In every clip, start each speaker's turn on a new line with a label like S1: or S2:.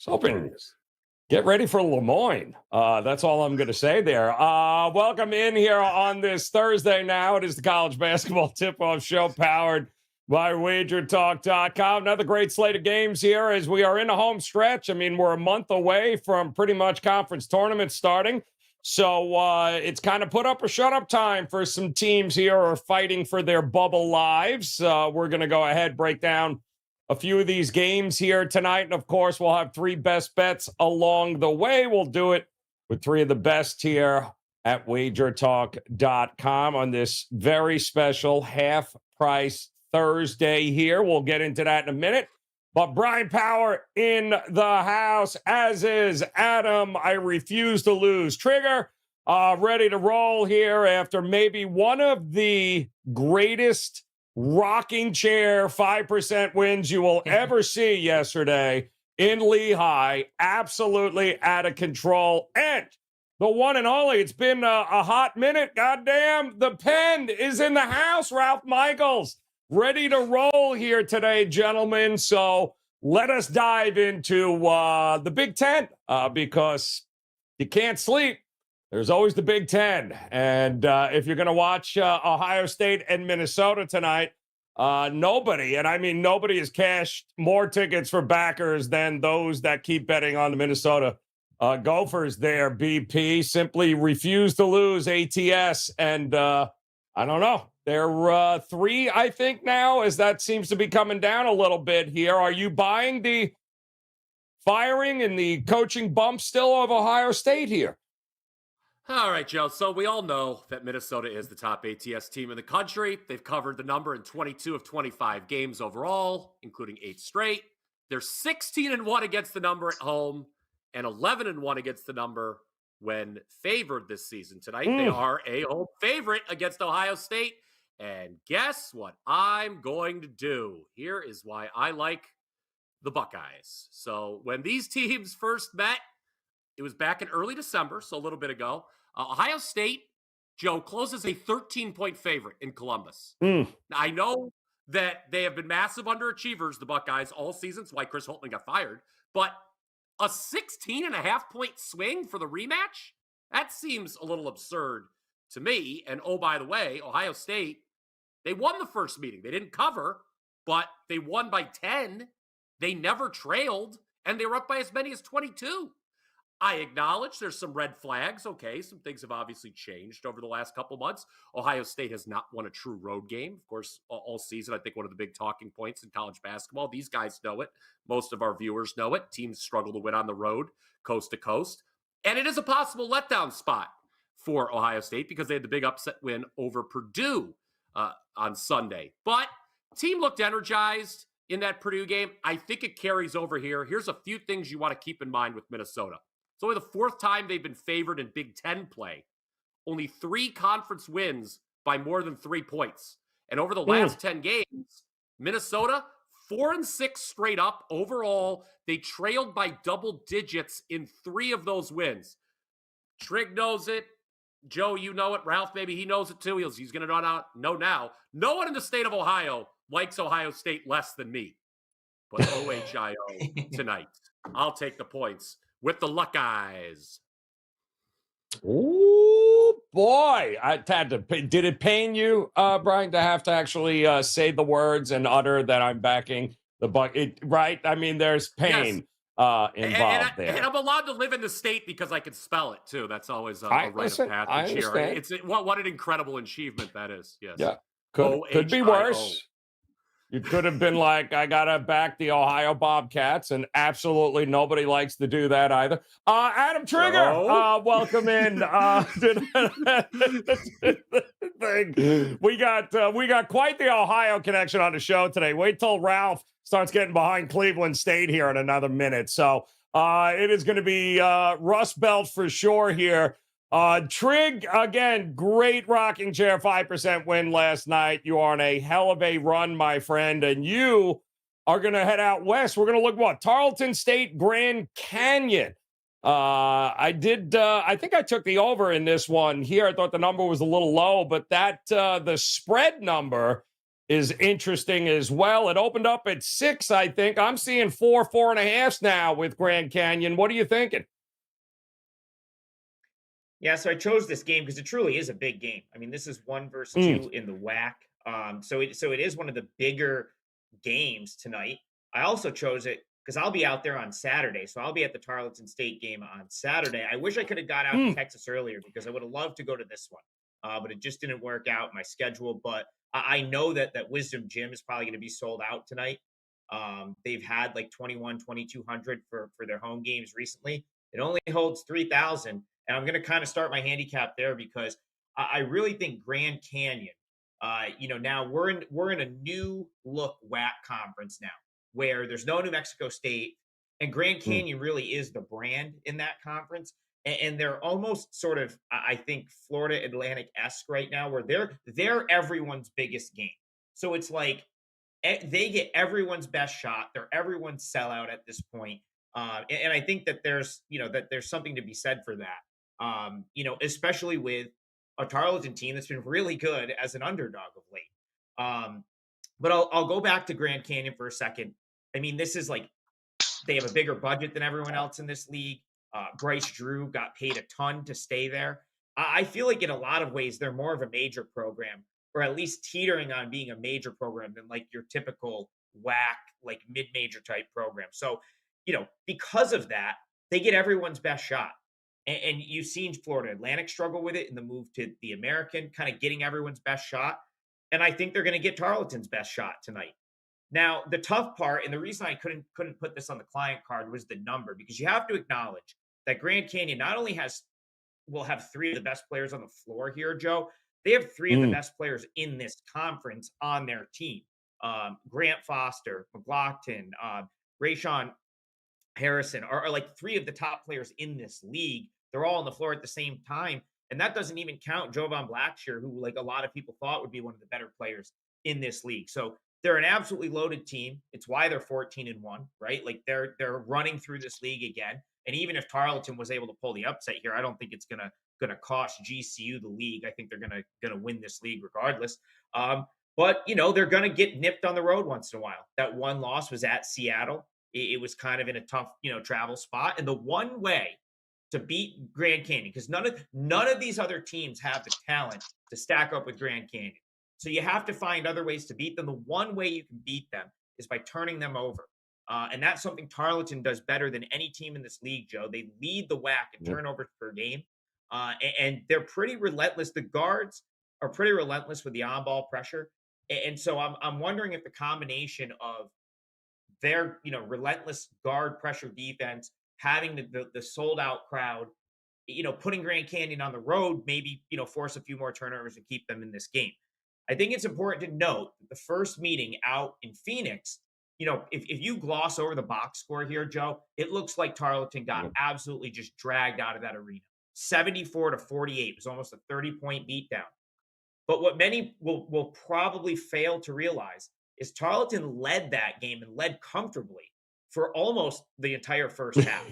S1: hoping get ready for Lemoyne. That's all I'm going to say there. Welcome in here on this Thursday now. It is the College Basketball Tip-Off Show powered by WagerTalk.com. Another great slate of games here as we are in the home stretch. I mean, we're a month away from pretty much conference tournaments starting. So it's kind of put up or shut up time for some teams here who are fighting for their bubble lives. We're going to go ahead, break down a few of these games here tonight. And, of course, we'll have three best bets along the way. We'll do it with three of the best here at WagerTalk.com on this very special half-price Thursday here. We'll get into that in a minute. But Bryan Power in the house, as is Adam. I refuse to lose. Trigger, ready to roll here after maybe one of the greatest rocking chair 5% wins you will ever see yesterday in Lehigh. Absolutely out of control. And the one and only, it's been a hot minute. Goddamn, the pen is in the house, Ralph Michaels. Ready to roll here today, gentlemen. So let us dive into the Big Ten because you can't sleep. There's always the Big Ten. And if you're going to watch Ohio State and Minnesota tonight, nobody, and I mean nobody, has cashed more tickets for backers than those that keep betting on the Minnesota Gophers there. BP simply refuse to lose ATS. And I don't know. They're 3, I think, now, as that seems to be coming down a little bit here. Are you buying the firing and the coaching bump still of Ohio State here?
S2: All right, Joe. So we all know that Minnesota is the top ATS team in the country. They've covered the number in 22 of 25 games overall, including 8 straight. They're 16-1 against the number at home and 11-1 against the number when favored this season. Tonight, they are a home favorite against Ohio State. And guess what I'm going to do? Here is why I like the Buckeyes. So when these teams first met, it was back in early December, so a little bit ago. Ohio State, Joe, closes a 13-point favorite in Columbus. Now, I know that they have been massive underachievers, the Buckeyes, all season. That's why Chris Holtman got fired. But a 16.5-point swing for the rematch? That seems a little absurd to me. And, oh, by the way, Ohio State, they won the first meeting. They didn't cover, but they won by 10. They never trailed, and they were up by as many as 22. I acknowledge there's some red flags. Okay, some things have obviously changed over the last couple months. Ohio State has not won a true road game, of course, all season. I think one of the big talking points in college basketball. These guys know it. Most of our viewers know it. Teams struggle to win on the road, coast to coast. And it is a possible letdown spot for Ohio State because they had the big upset win over Purdue on Sunday. But team looked energized in that Purdue game. I think it carries over here. Here's a few things you want to keep in mind with Minnesota. It's only the 4th time they've been favored in Big Ten play. Only 3 conference wins by more than 3 points. And over the last 10 games, Minnesota, 4-6 straight up. Overall, they trailed by double digits in 3 of those wins. Trig knows it. Joe, you know it. Ralph, maybe he knows it too. He's going to know now. No one in the state of Ohio likes Ohio State less than me. But OHIO tonight. I'll take the points with the Luckeyes.
S1: Oh, boy. Did it pain you, Brian, to have to actually say the words and utter that I'm backing the Buck? Right? I mean, there's pain involved there.
S2: And I'm allowed to live in the state because I can spell it, too. That's always a rite of passage here. What an incredible achievement that is. Yes.
S1: Yeah. Could be worse. You could have been like, I got to back the Ohio Bobcats, and absolutely nobody likes to do that either. Adam Trigger, welcome in. We got quite the Ohio connection on the show today. Wait till Ralph starts getting behind Cleveland State here in another minute. So it is going to be Rust Belt for sure here. Trig, again, great rocking chair, 5% win last night. You are on a hell of a run, my friend, and you are going to head out west. We're going to look, Tarleton State, Grand Canyon. I think I took the over in this one here. I thought the number was a little low, but the spread number is interesting as well. It opened up at 6, I think. I'm seeing 4.5 now with Grand Canyon. What are you thinking?
S3: Yeah, so I chose this game because it truly is a big game. I mean, this is 1 versus
S1: Mm,
S3: 2 in the WAC. So it is one of the bigger games tonight. I also chose it because I'll be out there on Saturday. So I'll be at the Tarleton State game on Saturday. I wish I could have got out to
S1: mm,
S3: Texas earlier because I would have loved to go to this one. But it just didn't work out my schedule. But I know that Wisdom Gym is probably going to be sold out tonight. They've had like 2,200 for their home games recently. It only holds 3,000, and I'm going to kind of start my handicap there because I really think Grand Canyon. Now we're in a new look WAC conference now, where there's no New Mexico State, and Grand
S1: mm.
S3: Canyon really is the brand in that conference, and they're almost sort of I think Florida Atlantic esque right now, where they're everyone's biggest game. So it's like they get everyone's best shot. They're everyone's sellout at this point. And I think that there's something to be said for that. Especially with a Tarleton team that's been really good as an underdog of late. But I'll go back to Grand Canyon for a second. I mean, this is like they have a bigger budget than everyone else in this league. Bryce Drew got paid a ton to stay there. I feel like in a lot of ways they're more of a major program, or at least teetering on being a major program than like your typical WAC, like mid-major type program. So, because of that, they get everyone's best shot. And you've seen Florida Atlantic struggle with it in the move to the American, kind of getting everyone's best shot. And I think they're going to get Tarleton's best shot tonight. Now, the tough part, and the reason I couldn't put this on the client card was the number, because you have to acknowledge that Grand Canyon not only will have 3 of the best players on the floor here, Joe. They have 3 of the
S1: Mm.
S3: best players in this conference on their team. Grant Foster, McLaughlin, Rayshawn Harrison are like 3 of the top players in this league. They're all on the floor at the same time. And that doesn't even count Jovan Blackshear, who like a lot of people thought would be one of the better players in this league. So they're an absolutely loaded team. It's why they're 14-1, right? Like they're running through this league again. And even if Tarleton was able to pull the upset here, I don't think it's gonna cost GCU the league. I think they're gonna win this league regardless. But they're gonna get nipped on the road once in a while. That one loss was at Seattle. It was kind of in a tough, travel spot. And the one way to beat Grand Canyon, because none of these other teams have the talent to stack up with Grand Canyon. So you have to find other ways to beat them. The one way you can beat them is by turning them over. And that's something Tarleton does better than any team in this league, Joe. They lead the WAC in
S1: Yep.
S3: turnovers per game. And they're pretty relentless. The guards are pretty relentless with the on-ball pressure. And so I'm wondering if the combination of their relentless guard pressure defense, having the sold out crowd, putting Grand Canyon on the road, maybe force a few more turnovers and keep them in this game. I think it's important to note that the first meeting out in Phoenix, if you gloss over the box score here, Joe, it looks like Tarleton got
S1: Yep.
S3: absolutely just dragged out of that arena. 74-48 was almost a 30-point beatdown. But what many will probably fail to realize is Tarleton led that game and led comfortably for almost the entire first half,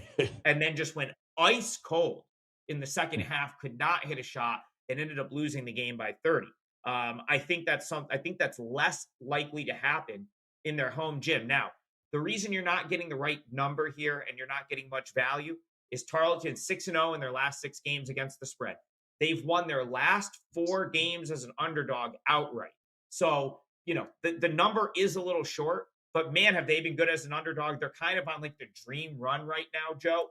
S3: and then just went ice cold in the second half, could not hit a shot, and ended up losing the game by 30. I think that's less likely to happen in their home gym. Now, the reason you're not getting the right number here and you're not getting much value is Tarleton 6-0 in their last 6 games against the spread. They've won their last 4 games as an underdog outright. So, the number is a little short, but man, have they been good as an underdog. They're kind of on like the dream run right now, Joe.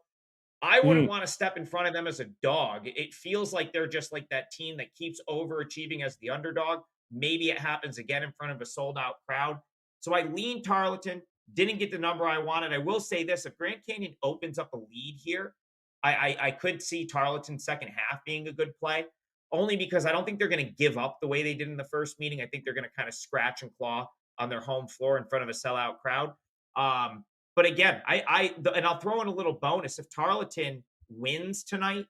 S3: I wouldn't
S1: Mm.
S3: want to step in front of them as a dog. It feels like they're just like that team that keeps overachieving as the underdog. Maybe it happens again in front of a sold out crowd. So I lean Tarleton, didn't get the number I wanted. I will say this: if Grand Canyon opens up a lead here, I could see Tarleton second half being a good play, only because I don't think they're going to give up the way they did in the first meeting. I think they're going to kind of scratch and claw on their home floor in front of a sellout crowd. But again, and I'll throw in a little bonus. If Tarleton wins tonight,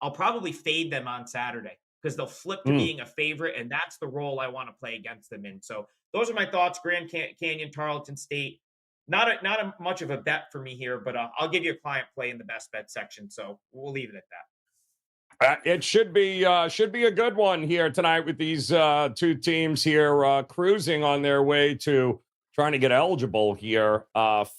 S3: I'll probably fade them on Saturday because they'll flip to
S1: Mm.
S3: being a favorite, and that's the role I want to play against them in. So those are my thoughts. Canyon, Tarleton State. Not a much of a bet for me here, but I'll give you a client play in the best bet section. So we'll leave it at that.
S1: It should be a good one here tonight with these two teams here cruising on their way to trying to get eligible here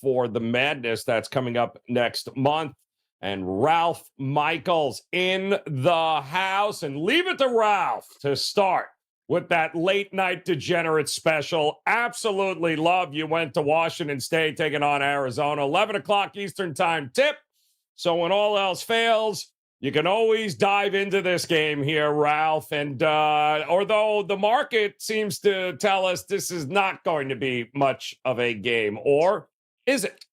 S1: for the madness that's coming up next month. And Ralph Michaels in the house, and leave it to Ralph to start with that late night degenerate special. Absolutely love you went to Washington State taking on Arizona, 11 o'clock Eastern time tip. So when all else fails, you can always dive into this game here, Ralph. And although the market seems to tell us this is not going to be much of a game, or is it?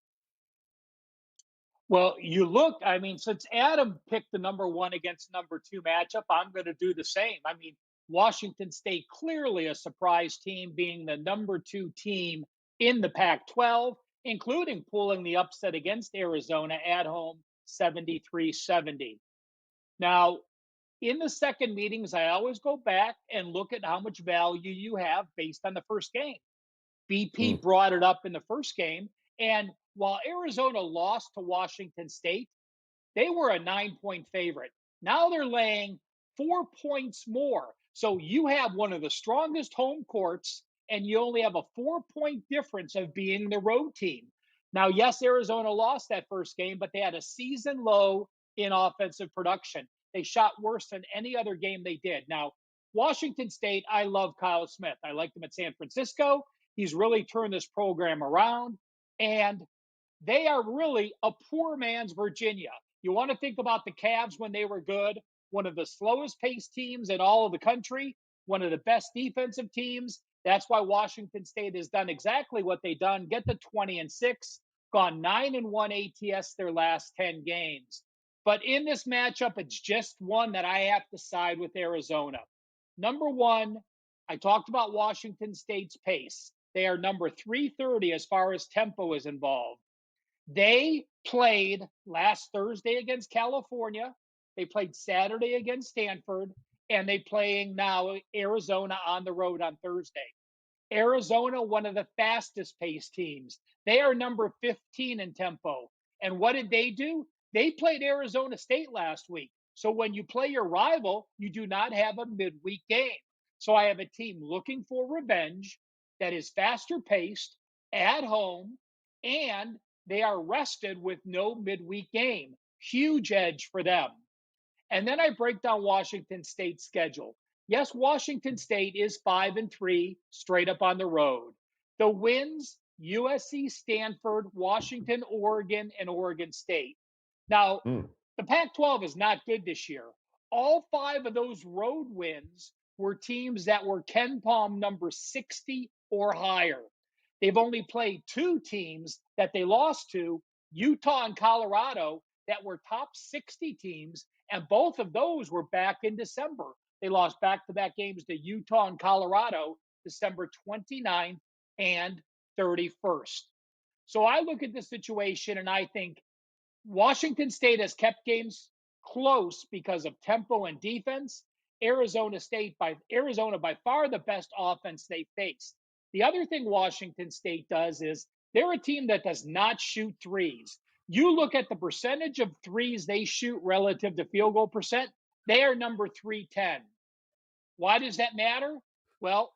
S4: Well, you look, I mean, since Adam picked the number one against number two matchup, I'm going to do the same. I mean, Washington State clearly a surprise team, being the number two team in the Pac 12, including pulling the upset against Arizona at home 73-70. Now, in the second meetings, I always go back and look at how much value you have based on the first game. BP brought it up in the first game. And while Arizona lost to Washington State, they were a 9-point favorite. Now they're laying 4 points more. So you have one of the strongest home courts, and you only have a 4-point difference of being the road team. Now, yes, Arizona lost that first game, but they had a season low in offensive production. They shot worse than any other game they did. Now, Washington State, I love Kyle Smith. I liked him at San Francisco. He's really turned this program around, and they are really a poor man's Virginia. You want to think about the Cavs when they were good, one of the slowest paced teams in all of the country, one of the best defensive teams. That's why Washington State has done exactly what they've done. Get to 20-6, gone 9-1 ATS their last 10 games. But in this matchup, it's just one that I have to side with Arizona. Number one, I talked about Washington State's pace. They are number 330 as far as tempo is involved. They played last Thursday against California. They played Saturday against Stanford, and they playing now Arizona on the road on Thursday. Arizona, one of the fastest paced teams. They are number 15 in tempo. And what did they do? They played Arizona State last week. So when you play your rival, you do not have a midweek game. So I have a team looking for revenge that is faster paced at home, and they are rested with no midweek game. Huge edge for them. And then I break down Washington State's schedule. Yes, Washington State is 5-3 straight up on the road. The wins, USC, Stanford, Washington, Oregon, and Oregon State. Now, the Pac-12 is not good this year. All 5 of those road wins were teams that were Ken Palm number 60 or higher. They've only played 2 teams that they lost to, Utah and Colorado, that were top 60 teams, and both of those were back in December. They lost back-to-back games to Utah and Colorado, December 29th and 31st. So I look at this situation and I think Washington State has kept games close because of tempo and defense. Arizona by far the best offense they faced. The other thing Washington State does is they're a team that does not shoot threes. You look at the percentage of threes they shoot relative to field goal percent, they are number 310. Why does that matter? Well,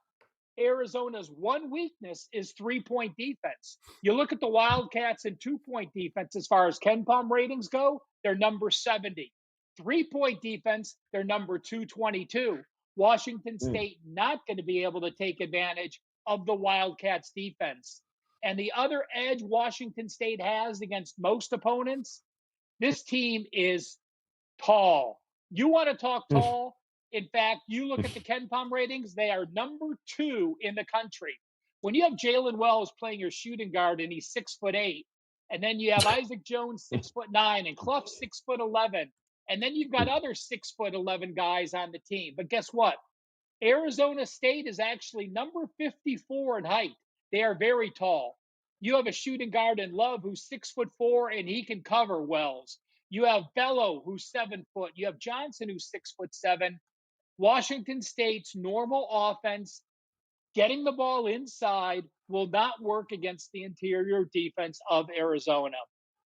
S4: Arizona's one weakness is 3-point defense. You look at the Wildcats in 2-point defense as far as Ken Palm ratings go, they're number 70. 3-point defense, they're number 222. Washington State not going to be able to take advantage of the Wildcats defense. And the other edge Washington State has against most opponents, this team is tall. You want to talk tall? In fact, you look at the Ken Palm ratings, they are number 2 in the country. When you have Jalen Wells playing your shooting guard and he's 6'8", and then you have Isaac Jones 6'9", and Clough 6'11", and then you've got other 6'11" guys on the team. But guess what? Arizona State is actually number 54 in height. They are very tall. You have a shooting guard in Love who's 6'4", and he can cover Wells. You have Bello, who's 7 foot. You have Johnson, who's 6'7". Washington State's normal offense, getting the ball inside, will not work against the interior defense of Arizona.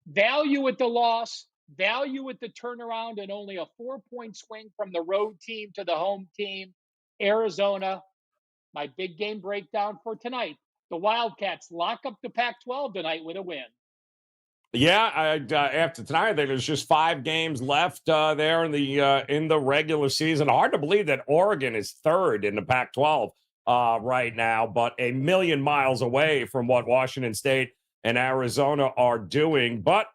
S4: Value with the loss, value with the turnaround and only a 4-point swing from the road team to the home team. Arizona, my big game breakdown for tonight. The Wildcats lock up the Pac-12 tonight with a win.
S1: Yeah, after tonight, there's just 5 games left there in the regular season. Hard to believe that Oregon is third in the Pac-12 right now, but a million miles away from what Washington State and Arizona are doing. But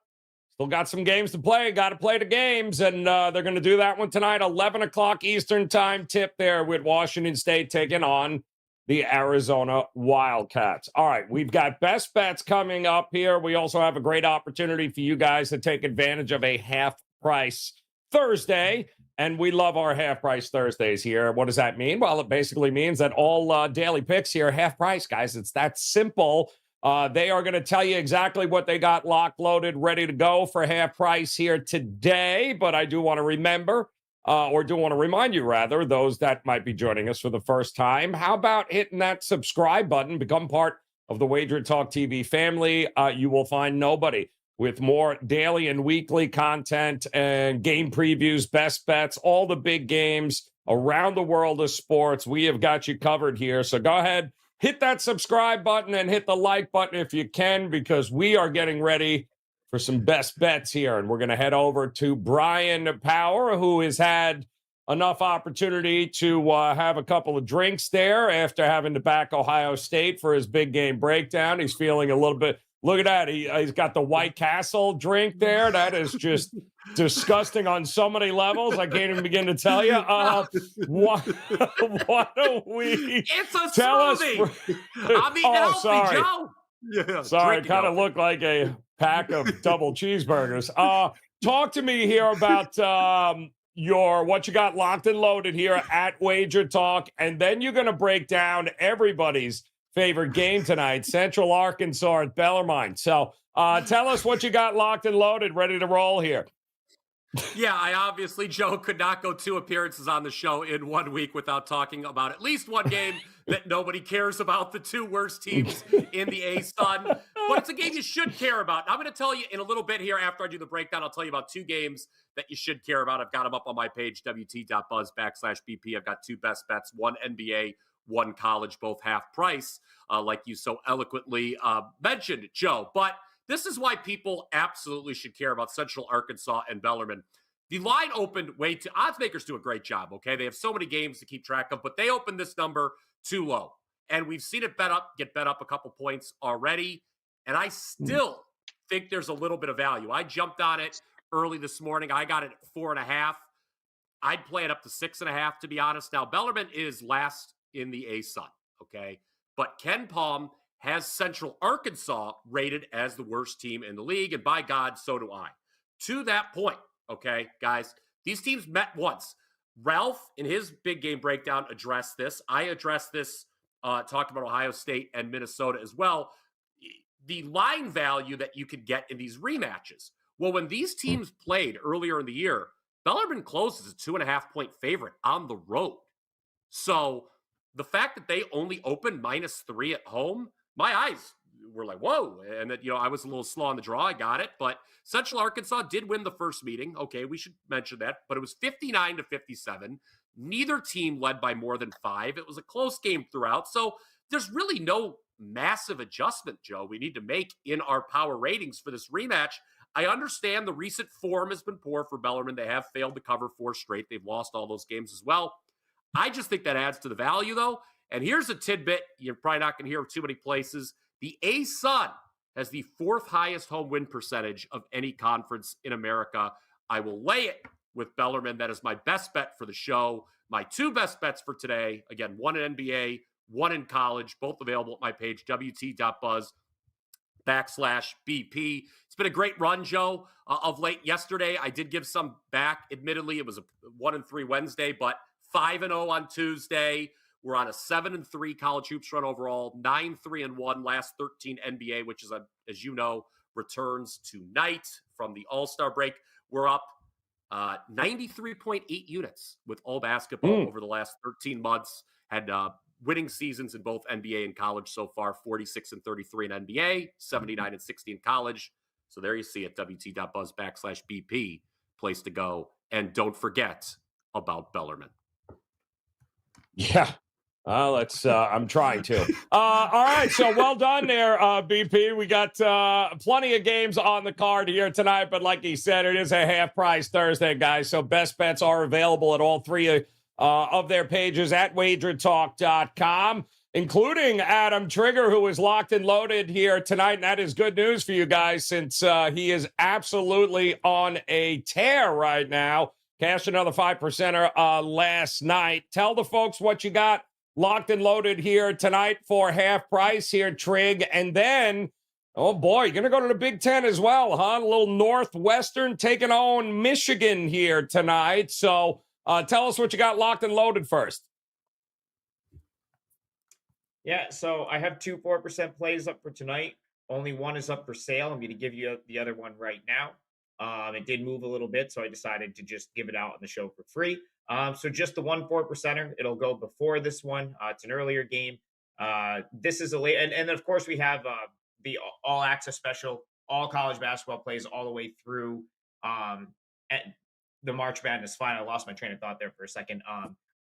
S1: still got some games to play. Got to play the games, and they're going to do that one tonight, 11 o'clock Eastern time tip there with Washington State taking on the Arizona Wildcats. All right, we've got best bets coming up here. We also have a great opportunity for you guys to take advantage of a half price Thursday, and we love our half price Thursdays here. What does that mean? Well, it basically means that all daily picks here are half price, guys. It's that simple. They are going to tell you exactly what they got locked, loaded, ready to go for half price here today. But I do want to remind you, rather, those that might be joining us for the first time. How about hitting that subscribe button? Become part of the WagerTalk TV family. You will find nobody with more daily and weekly content and game previews, best bets, all the big games around the world of sports. We have got you covered here. So go ahead. Hit that subscribe button and hit the like button if you can, because we are getting ready for some best bets here. And we're going to head over to Bryan Power, who has had enough opportunity to have a couple of drinks there after having to back Ohio State for his big game breakdown. He's feeling a little bit. Look at that. He's got the White Castle drink there. That is just disgusting on so many levels. I can't even begin to tell you. Why don't we
S2: It's a
S1: tell
S2: smoothie.
S1: us?
S2: I'm eating healthy,
S1: sorry.
S2: Joe. Yeah,
S1: Sorry, it kind of looked like a pack of double cheeseburgers. Talk to me here about what you got locked and loaded here at Wager Talk, and then you're going to break down everybody's favorite game tonight, Central Arkansas at Bellarmine. So tell us what you got locked and loaded, ready to roll here.
S2: Yeah, I obviously, Joe, could not go 2 appearances on the show in 1 week without talking about at least one game that nobody cares about, the 2 worst teams in the A-Sun. But it's a game you should care about. I'm going to tell you in a little bit here after I do the breakdown. I'll tell you about 2 games that you should care about. I've got them up on my page, wt.buzz/BP. I've got 2 best bets, 1 NBA, 1 college, both half price, like you so eloquently mentioned, Joe. But this is why people absolutely should care about Central Arkansas and Bellarmine. The line opened way too. Odds makers do a great job, okay? They have so many games to keep track of, but they opened this number too low. And we've seen it get bet up a couple points already. And I still think there's a little bit of value. I jumped on it early this morning. I got it at 4.5. I'd play it up to 6.5, to be honest. Now, Bellarmine is last in the A-Sun, okay? But Ken Palm has Central Arkansas rated as the worst team in the league, and by God, so do I. To that point, okay, guys, these teams met once. Ralph, in his big game breakdown, addressed this. I addressed this, talked about Ohio State and Minnesota as well. The line value that you could get in these rematches. Well, when these teams played earlier in the year, Bellarmine closes a 2.5-point favorite on the road. So the fact that they only opened -3 at home, my eyes were like, whoa. And that, I was a little slow on the draw. I got it. But Central Arkansas did win the first meeting. Okay, we should mention that. But it was 59-57. Neither team led by more than 5. It was a close game throughout. So there's really no massive adjustment, Joe, we need to make in our power ratings for this rematch. I understand the recent form has been poor for Bellarmine. They have failed to cover 4 straight. They've lost all those games as well. I just think that adds to the value, though. And here's a tidbit you're probably not going to hear too many places. The A-Sun has the 4th highest home win percentage of any conference in America. I will lay it with Bellarmine. That is my best bet for the show. My 2 best bets for today, again, 1 in NBA, 1 in college, both available at my page, wt.buzz/BP. It's been a great run, Joe, of late. Yesterday, I did give some back. Admittedly, it was a 1-3 Wednesday, but 5-0 on Tuesday. We're on a 7-3 college hoops run overall, 9-3-1 last 13 NBA, which is, as you know, returns tonight from the All-Star break. We're up 93.8 units with all basketball over the last 13 months. Had winning seasons in both NBA and college so far, 46-33 in NBA, 79-60 in college. So there you see it, wt.buzz/BP, place to go. And don't forget about Bellarmine.
S1: Yeah. I'm trying to. All right. So well done there, BP. We got plenty of games on the card here tonight, but like he said, it is a half price Thursday, guys. So best bets are available at all three of their pages at WagerTalk.com, including Adam Trigger, who is locked and loaded here tonight. And that is good news for you guys since he is absolutely on a tear right now. Cashed another 5%er last night. Tell the folks what you got locked and loaded here tonight for half price here, Trig. And then, oh boy, you're going to go to the Big Ten as well, huh? A little Northwestern taking on Michigan here tonight. So tell us what you got locked and loaded first.
S3: Yeah, so I have 2 4% plays up for tonight. Only one is up for sale. I'm going to give you the other one right now. It did move a little bit, so I decided to just give it out on the show for free. So just the 1 4%er, it'll go before this one. It's an earlier game. This is a late, and of course we have the all access special, all college basketball plays all the way through at the March Madness final. I lost my train of thought there for a second.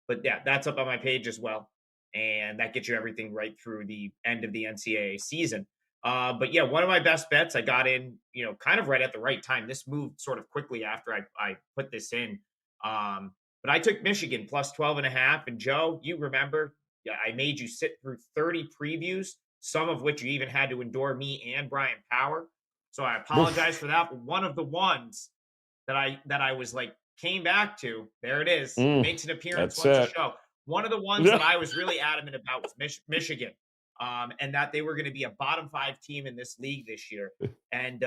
S3: But yeah, that's up on my page as well, and that gets you everything right through the end of the NCAA season. But yeah, one of my best bets I got in, kind of right at the right time. This moved sort of quickly after I put this in. But I took Michigan plus 12.5. And Joe, you remember, I made you sit through 30 previews, some of which you even had to endure me and Bryan Power. So I apologize for that. But one of the ones that I was like, came back to, there it is. Makes an appearance once a show. One of the ones that I was really adamant about was Michigan. And that they were going to be a bottom 5 team in this league this year. And,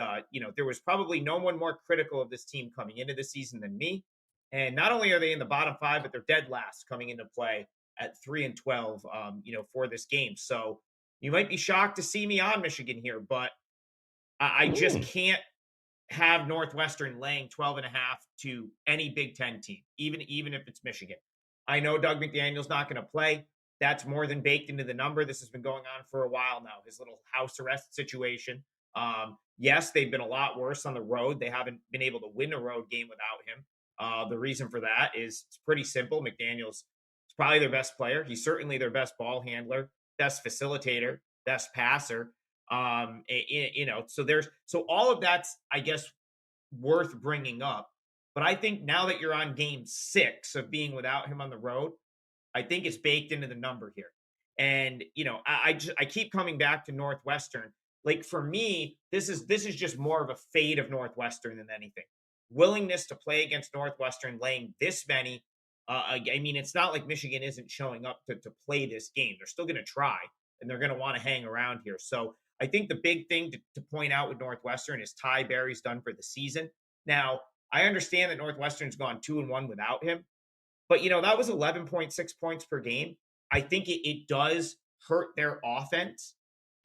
S3: there was probably no one more critical of this team coming into the season than me. And not only are they in the bottom 5, but they're dead last coming into play at 3-12, for this game. So you might be shocked to see me on Michigan here, but I just can't have Northwestern laying 12.5 to any Big Ten team, even if it's Michigan. I know Doug McDaniel's not going to play. That's more than baked into the number. This has been going on for a while now, his little house arrest situation. Yes, they've been a lot worse on the road. They haven't been able to win a road game without him. The reason for that is it's pretty simple. McDaniel's probably their best player. He's certainly their best ball handler, best facilitator, best passer. So all of that's, I guess, worth bringing up. But I think now that you're on game 6 of being without him on the road, I think it's baked into the number here. And, I keep coming back to Northwestern. Like for me, this is just more of a fade of Northwestern than anything. Willingness to play against Northwestern, laying this many. It's not like Michigan isn't showing up to play this game. They're still going to try, and they're going to want to hang around here. So I think the big thing to point out with Northwestern is Ty Berry's done for the season. Now, I understand that Northwestern's gone 2-1 without him. But, that was 11.6 points per game. I think it does hurt their offense.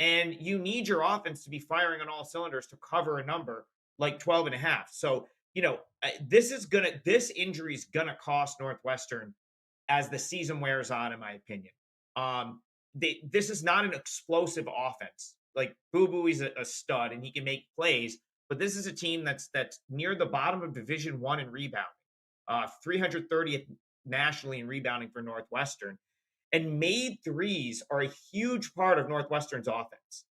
S3: And you need your offense to be firing on all cylinders to cover a number like 12.5. So, this injury is going to cost Northwestern as the season wears on, in my opinion. This is not an explosive offense. Like, Boo Booey's a stud and he can make plays. But this is a team that's near the bottom of Division I in rebounding. 330th nationally in rebounding for Northwestern, and made threes are a huge part of Northwestern's offense.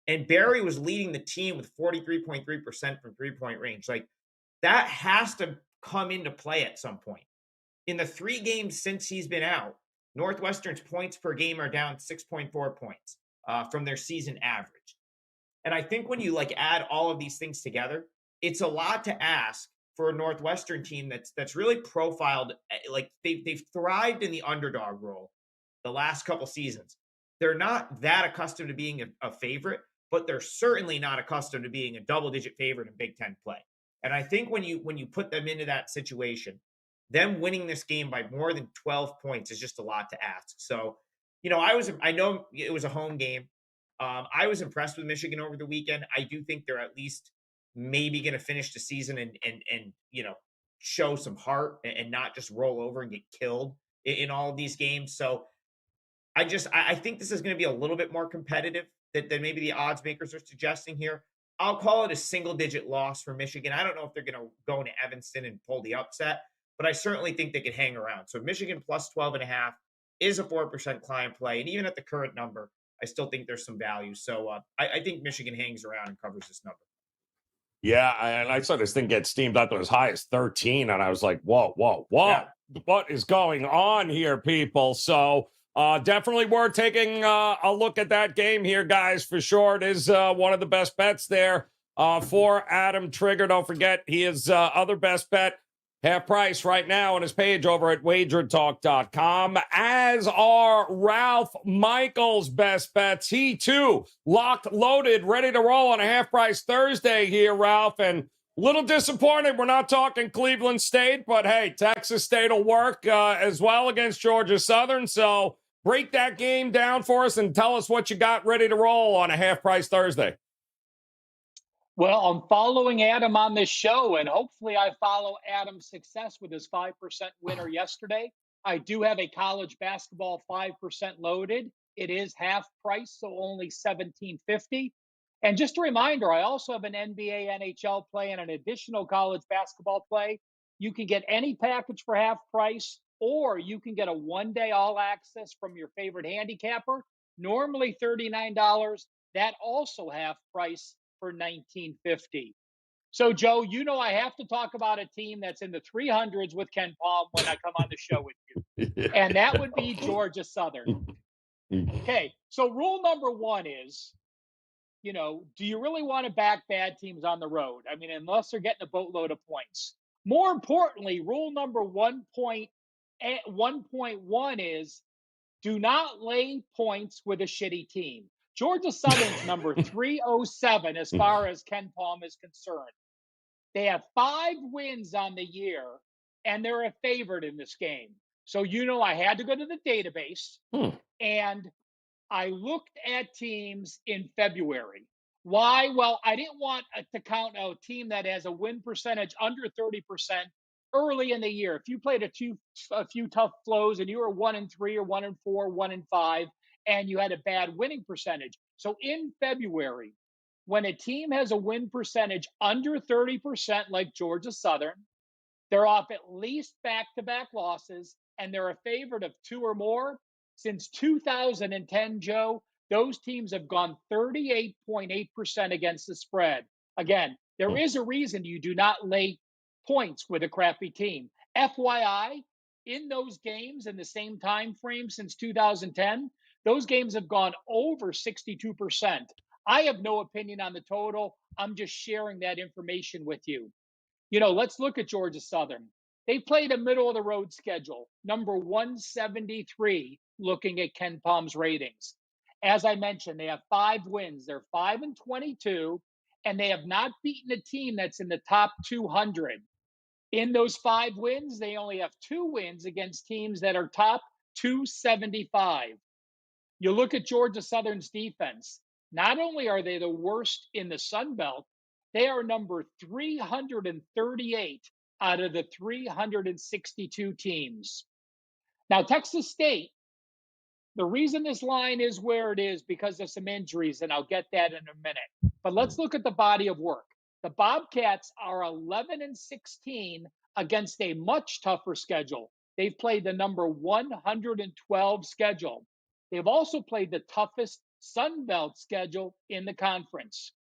S3: And Barry was leading the team with 43.3% from 3-point range. Like, that has to come into play at some point. In the 3 games since he's been out, Northwestern's points per game are down 6.4 points from their season average. And I think when you add all of these things together, it's a lot to ask for a Northwestern team that's really profiled, like they've thrived in the underdog role the last couple seasons. They're not that accustomed to being a favorite, but they're certainly not accustomed to being a double-digit favorite in Big Ten play. And I think when you put them into that situation, them winning this game by more than 12 points is just a lot to ask. So, I know it was a home game. I was impressed with Michigan over the weekend. I do think they're at least maybe going to finish the season and show some heart and not just roll over and get killed in all of these games. So I think this is going to be a little bit more competitive than maybe the odds makers are suggesting here. I'll call it a single-digit loss for Michigan. I don't know if they're going to go into Evanston and pull the upset, but I certainly think they could hang around. So Michigan plus 12.5 is a 4% client play. And even at the current number, I still think there's some value. So I think Michigan hangs around and covers this number.
S1: Yeah, and I saw this thing get steamed up to as high as 13, and I was like, whoa, whoa, whoa.
S3: Yeah.
S1: What is going on here, people? So definitely worth taking a look at that game here, guys, for sure. It is one of the best bets there for Adam Trigger. Don't forget, he is other best bet. Half price right now on his page over at WagerTalk.com, as are Ralph Michaels' best bets. He, too, locked, loaded, ready to roll on a half price Thursday here, Ralph. And a little disappointed we're not talking Cleveland State, but hey, Texas State will work as well against Georgia Southern. So break that game down for us and tell us what you got ready to roll on a half price Thursday.
S4: Well, I'm following Adam on this show, and hopefully I follow Adam's success with his 5% winner yesterday. I do have a college basketball 5% loaded. It is half price, so only $17.50. And just a reminder, I also have an NBA, NHL play and an additional college basketball play. You can get any package for half price, or you can get a one-day all access from your favorite handicapper, normally $39. That also half price for $19.50. So, Joe, you know I have to talk about a team that's in the 300s with Ken Palm when I come on the show with you, and that would be Georgia Southern. Okay, so rule number one is, do you really want to back bad teams on the road? I mean, unless they're getting a boatload of points. More importantly, rule number 1.1 is do not lay points with a shitty team. Georgia Southern's number 307 as far as Ken Palm is concerned. They have 5 wins on the year, and they're a favorite in this game. So, I had to go to the database, and I looked at teams in February. Why? Well, I didn't want to count a team that has a win percentage under 30% early in the year. If you played a few tough flows and you were 1-3 or 1-4, 1-5, and you had a bad winning percentage. So in February, when a team has a win percentage under 30%, like Georgia Southern, they're off at least back-to-back losses, and they're a favorite of 2 or more. Since 2010, Joe, those teams have gone 38.8% against the spread. Again, there is a reason you do not lay points with a crappy team. FYI, in those games in the same time frame since 2010, those games have gone over 62%. I have no opinion on the total. I'm just sharing that information with you. Let's look at Georgia Southern. They played a middle-of-the-road schedule, number 173, looking at Ken Palm's ratings. As I mentioned, they have 5 wins. They're 5-22, and they have not beaten a team that's in the top 200. In those 5 wins, they only have 2 wins against teams that are top 275. You look at Georgia Southern's defense. Not only are they the worst in the Sun Belt, they are number 338 out of the 362 teams. Now, Texas State, the reason this line is where it is because of some injuries, and I'll get that in a minute. But let's look at the body of work. The Bobcats are 11-16 against a much tougher schedule. They've played the number 112 schedule. They've also played the toughest Sun Belt schedule in the conference.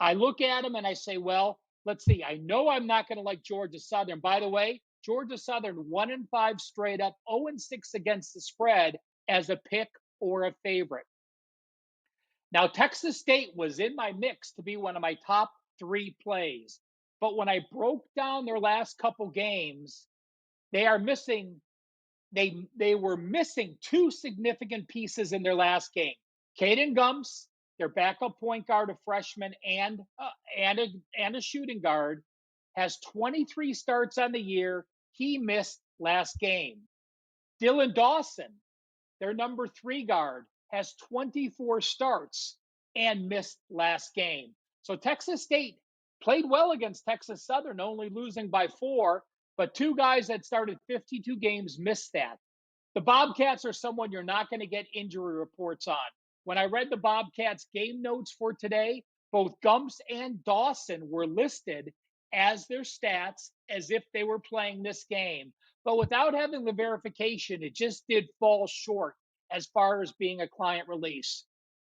S4: I look at them and I say, well, let's see. I know I'm not going to like Georgia Southern. By the way, Georgia Southern 1-5 straight up, 0-6 against the spread as a pick or a favorite. Now, Texas State was in my mix to be one of my top 3 plays. But when I broke down their last couple games, they were missing 2 significant pieces in their last game. Caden Gumps, their backup point guard, a freshman, and a shooting guard, has 23 starts on the year. He missed last game. Dylan Dawson, their number 3 guard, has 24 starts and missed last game. So Texas State played well against Texas Southern, only losing by 4, but 2 guys that started 52 games missed that. The Bobcats are someone you're not going to get injury reports on. When I read the Bobcats game notes for today, both Gumps and Dawson were listed as their stats as if they were playing this game. But without having the verification, it just did fall short as far as being a client release.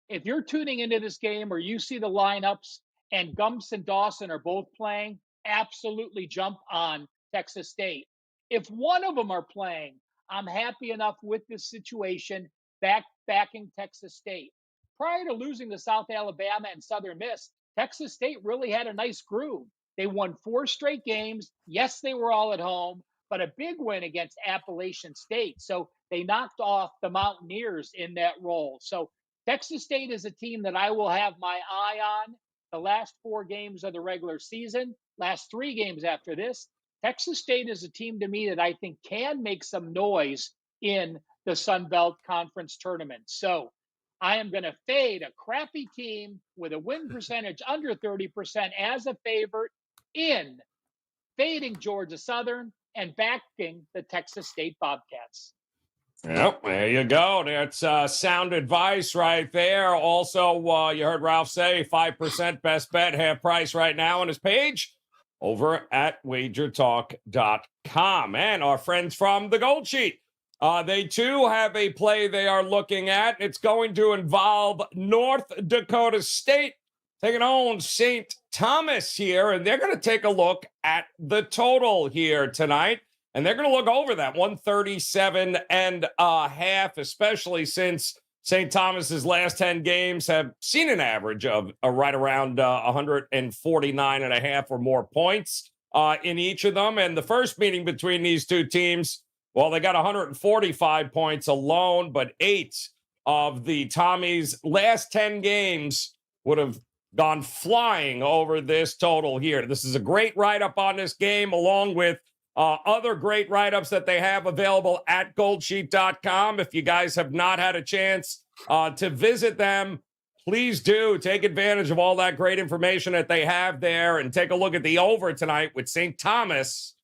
S4: If you're tuning into this game or you see the lineups and Gumps and Dawson are both playing, absolutely jump on Texas State. If one of them are playing, I'm happy enough with this situation backing Texas State. Prior to losing to South Alabama and Southern Miss, Texas State really had a nice groove. They won 4 straight games. Yes, they were all at home, but a big win against Appalachian State. So they knocked off the Mountaineers in that role. So Texas State is a team that I will have my eye on the last 4 games of the regular season, last 3 games after this. Texas State is a team to me that I think can make some noise in the Sun Belt Conference tournament. So I am going to fade a crappy team with a win percentage under 30% as a favorite in fading Georgia Southern and backing the Texas State Bobcats.
S1: Yep, there you go. That's sound advice right there. Also, you heard Ralph say 5% best bet, half price right now on his page over at WagerTalk.com. And our friends from the Gold Sheet, they too have a play they are looking at. It's going to involve North Dakota State taking on St. Thomas here, and they're going to take a look at the total here tonight. And they're going to look over that 137 and a half, especially since St. Thomas's last 10 games have seen an average of right around 149 and a half or more points in each of them. And the first meeting between these two teams, well, they got 145 points alone, but 8 of the Tommies' last 10 games would have gone flying over this total here. This is a great write-up on this game, along with other great write-ups that they have available at goldsheet.com. If you guys have not had a chance to visit them, please do take advantage of all that great information that they have there and take a look at the over tonight with St. Thomas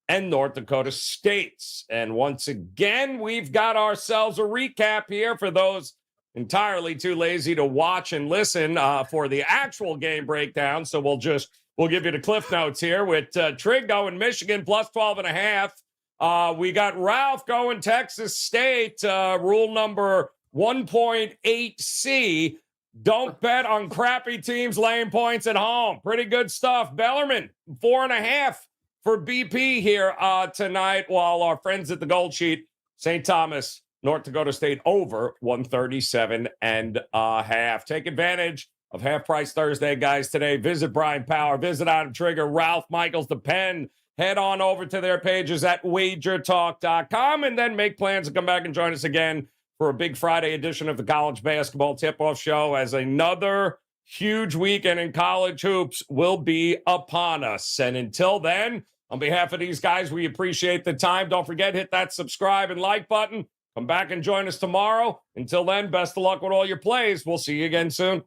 S1: and North Dakota State. And once again, we've got ourselves a recap here for those entirely too lazy to watch and listen for the actual game breakdown. So we'll give you the cliff notes here with Trig going Michigan plus 12.5. We got Ralph going Texas State. Rule number 1.8C. Don't bet on crappy teams laying points at home. Pretty good stuff. Bellerman, 4.5 for BP here tonight, while our friends at the Gold Sheet, St. Thomas, North Dakota State over 137 and a half. Take advantage of Half Price Thursday, guys, today. Visit Bryan Power, visit Adam Trigger, Ralph Michaels, The Pen. Head on over to their pages at WagerTalk.com and then make plans to come back and join us again for a big Friday edition of the College Basketball Tip-Off Show, as another huge weekend in college hoops will be upon us. And until then, on behalf of these guys, we appreciate the time. Don't forget, hit that subscribe and like button. Come back and join us tomorrow. Until then, best of luck with all your plays. We'll see you again soon.